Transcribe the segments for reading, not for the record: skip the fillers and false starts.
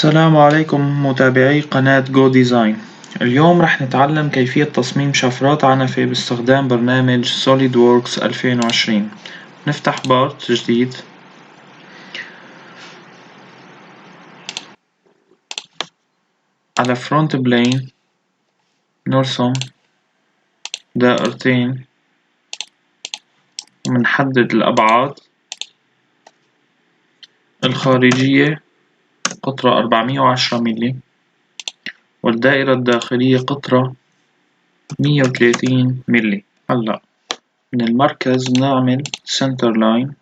السلام عليكم متابعي قناة جو ديزاين. اليوم رح نتعلم كيفية تصميم شفرات عنفة باستخدام برنامج Solidworks 2020. نفتح بارت جديد. على فرونت بلين نرسم دائرتين ومنحدد الأبعاد. الخارجية قطرها 410 ملي والدائرة الداخلية قطرها 130 ملي. هلأ من المركز نعمل سنتر لاين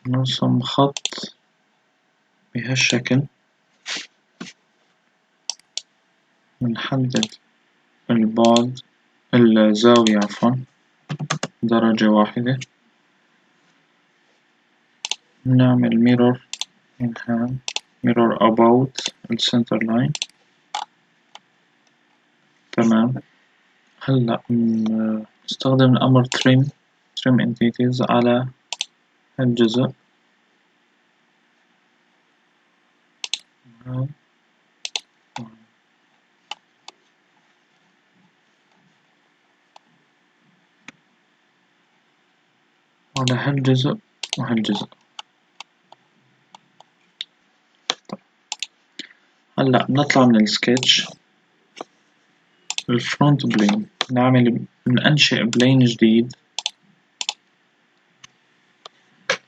نرسم خط بهالشكل. نحدد البعد الزاوية درجة واحدة. نعمل mirror about السنتر لاين. تمام. هلأ نستخدم الأمر trim entities على الجزء. على هالجزء وهالجزء. هلأ نطلع من السكتش. الفرونت بلين ننشئ بلين جديد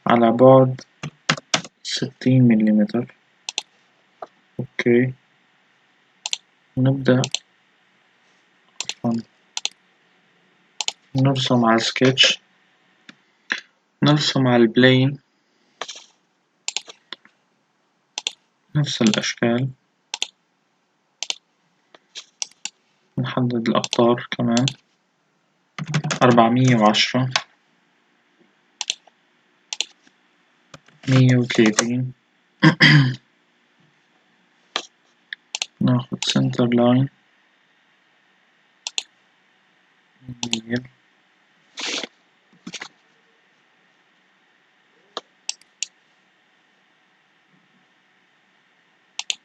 على بعد 60 مليمتر. اوكي. نبدأ نرسم على السكتش. نرسم على البلين نفس الأشكال. نحدد الأقطار كمان 410 130. ناخد سنتر لاين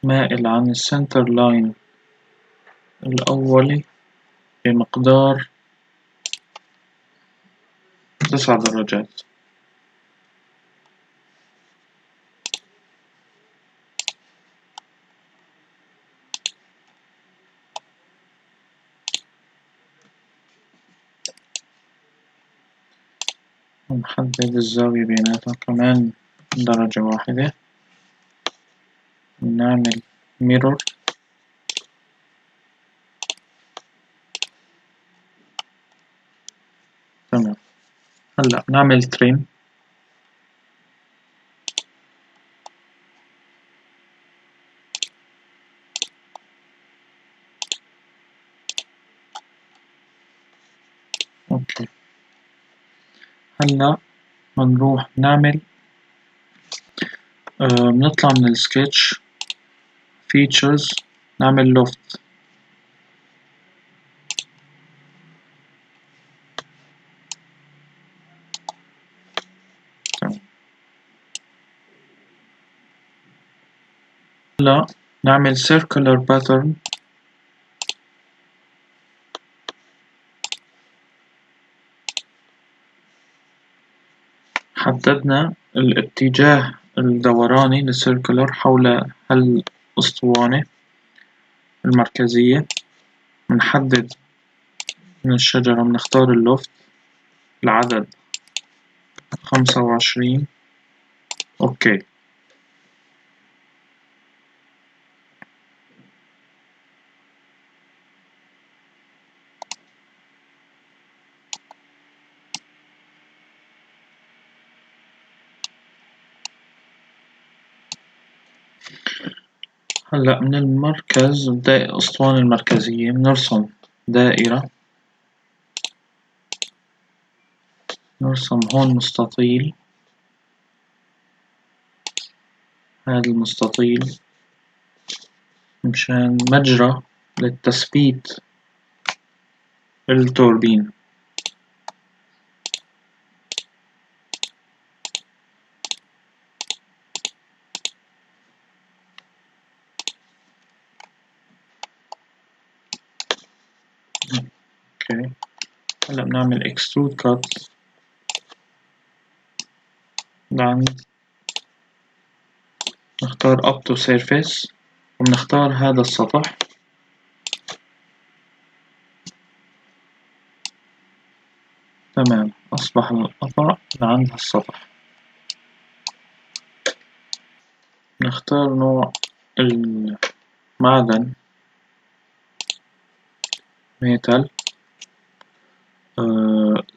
مائل عن السنتر لاين الأولي بمقدار 9 درجات. ونحدد الزاوية بيناتها كمان درجة واحدة. نعمل mirror. تمام. هلأ نعمل trim. اوكي. هلأ بنروح نعمل بنطلع من السكتش features نعمل loft. هلا نعمل circular pattern. حددنا الاتجاه الدوراني للسيركلر حول هالأسطوانة المركزية. بنحدد من الشجرة بنختار اللوفت العدد 25. اوكي. هلأ من المركز الأسطوانة المركزية بنرسم دائرة. نرسم هون مستطيل. هذا المستطيل مشان مجرى للتثبيت التوربين. هلأ بنعمل extrude cut لعند نختار up to surface وبنختار هذا السطح. تمام، أصبح القطع لعند السطح. نختار نوع المعدن ميتال،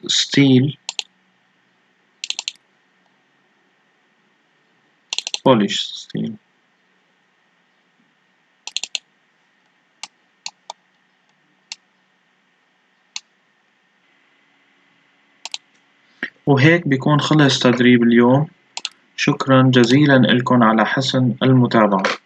ستيل، بوليش ستيل. وهيك بيكون خلص تدريب اليوم. شكرا جزيلا لكم على حسن المتابعة.